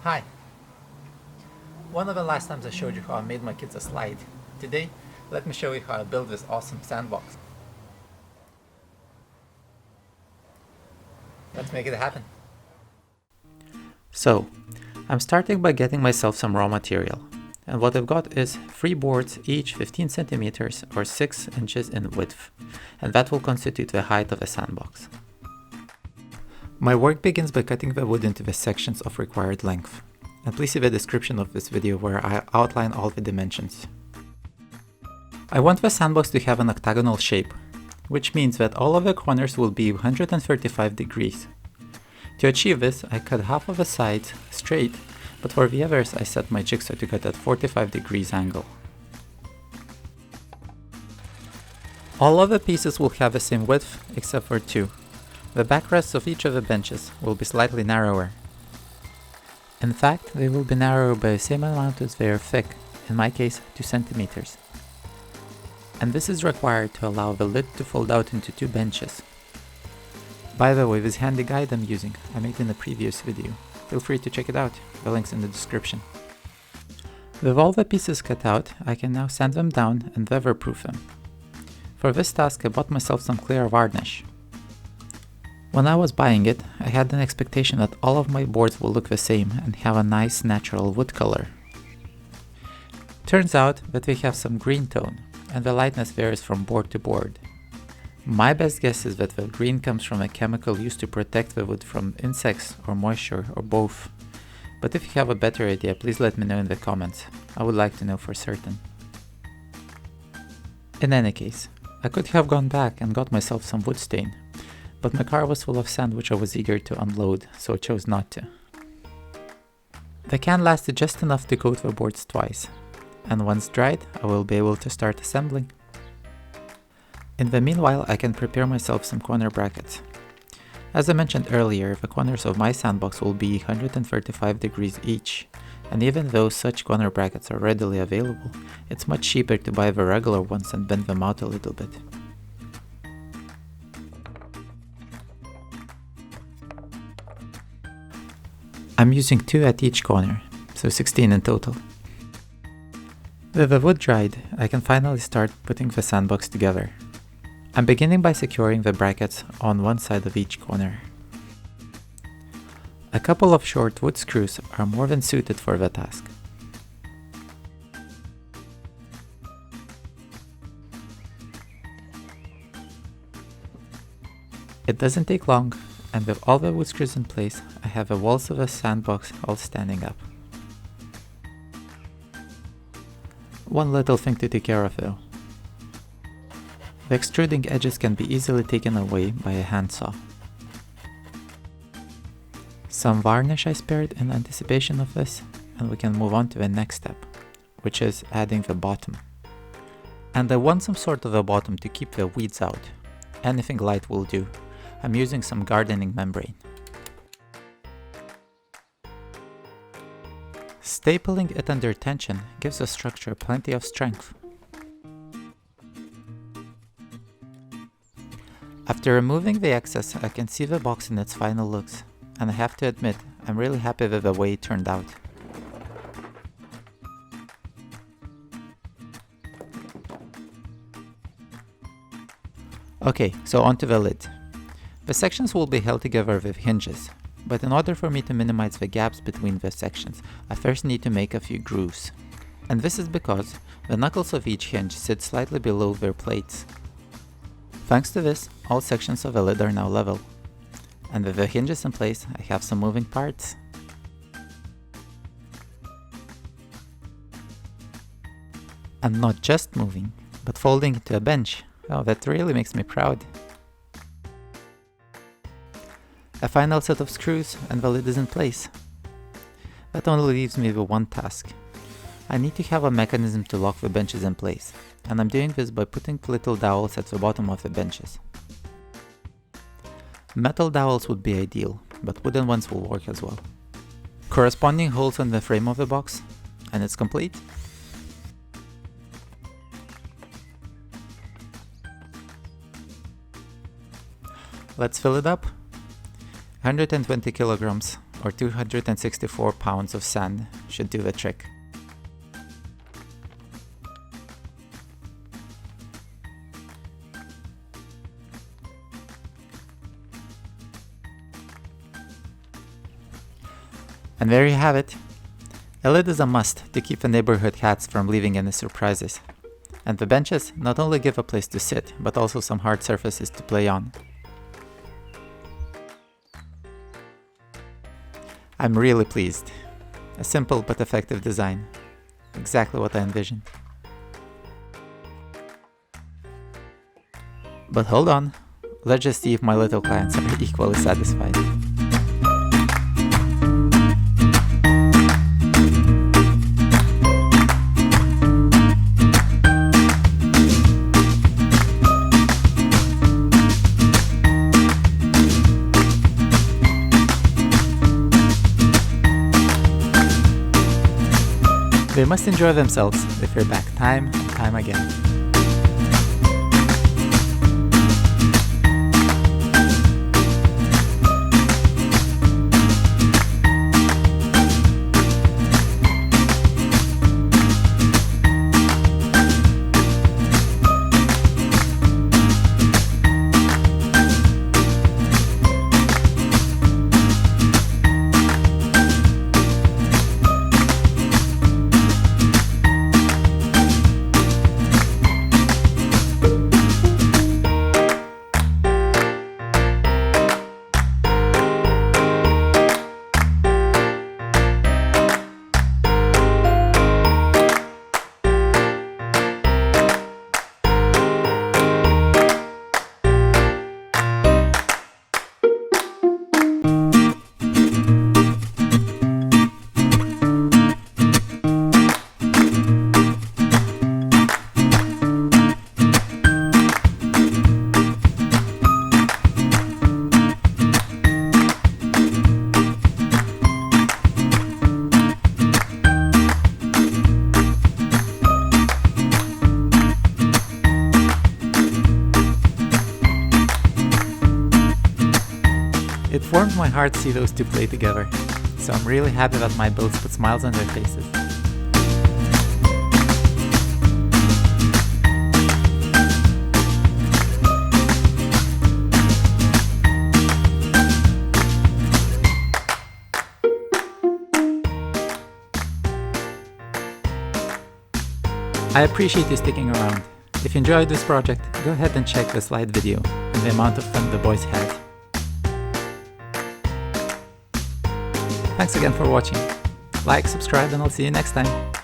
Hi! One of the last times I showed you how I made my kids a slide. Today, let me show you how I built this awesome sandbox. Let's make it happen. So, I'm starting by getting myself some raw material. And what I've got is 3 boards, each 15 centimeters or 6 inches in width. And that will constitute the height of a sandbox. My work begins by cutting the wood into the sections of required length. And please see the description of this video where I outline all the dimensions. I want the sandbox to have an octagonal shape, which means that all of the corners will be 135 degrees. To achieve this, I cut half of the sides straight, but for the others I set my jigsaw to cut at 45 degrees angle. All of the pieces will have the same width except for 2. The backrests of each of the benches will be slightly narrower. In fact, they will be narrower by the same amount as they are thick, in my case 2 centimeters. And this is required to allow the lid to fold out into 2 benches. By the way, this handy guide I'm using, I made in a previous video. Feel free to check it out, the link's in the description. With all the pieces cut out, I can now sand them down and weatherproof them. For this task I bought myself some clear varnish. When I was buying it, I had an expectation that all of my boards will look the same and have a nice natural wood color. Turns out that we have some green tone, and the lightness varies from board to board. My best guess is that the green comes from a chemical used to protect the wood from insects or moisture or both. But if you have a better idea, please let me know in the comments. I would like to know for certain. In any case, I could have gone back and got myself some wood stain, but my car was full of sand which I was eager to unload, so I chose not to. The can lasted just enough to coat the boards twice, and once dried, I will be able to start assembling. In the meanwhile, I can prepare myself some corner brackets. As I mentioned earlier, the corners of my sandbox will be 135 degrees each, and even though such corner brackets are readily available, it's much cheaper to buy the regular ones and bend them out a little bit. I'm using 2 at each corner, so 16 in total. With the wood dried, I can finally start putting the sandbox together. I'm beginning by securing the brackets on one side of each corner. A couple of short wood screws are more than suited for the task. It doesn't take long, and with all the wood screws in place, I have the walls of the sandbox all standing up. One little thing to take care of though. The extruding edges can be easily taken away by a handsaw. Some varnish I spared in anticipation of this, and we can move on to the next step, which is adding the bottom. And I want some sort of a bottom to keep the weeds out. Anything light will do. I'm using some gardening membrane. Stapling it under tension gives the structure plenty of strength. After removing the excess, I can see the box in its final looks, and I have to admit, I'm really happy with the way it turned out. Okay, so onto the lid. The sections will be held together with hinges, but in order for me to minimize the gaps between the sections, I first need to make a few grooves. And this is because the knuckles of each hinge sit slightly below their plates. Thanks to this, all sections of the lid are now level. And with the hinges in place, I have some moving parts. And not just moving, but folding into a bench. Oh, that really makes me proud. A final set of screws and the lid is in place. That only leaves me with one task. I need to have a mechanism to lock the benches in place, and I'm doing this by putting little dowels at the bottom of the benches. Metal dowels would be ideal, but wooden ones will work as well. Corresponding holes in the frame of the box, and it's complete. Let's fill it up. 120 kilograms or 264 pounds of sand should do the trick. And there you have it. A lid is a must to keep the neighborhood cats from leaving any surprises. And the benches not only give a place to sit, but also some hard surfaces to play on. I'm really pleased. A simple but effective design. Exactly what I envisioned. But hold on, let's just see if my little clients are equally satisfied. They must enjoy themselves if you're back time and time again. It warmed my heart to see those two play together, so I'm really happy that my builds put smiles on their faces. I appreciate you sticking around. If you enjoyed this project, go ahead and check the slide video and the amount of fun the boys had. Thanks again for watching. Like, subscribe, and I'll see you next time.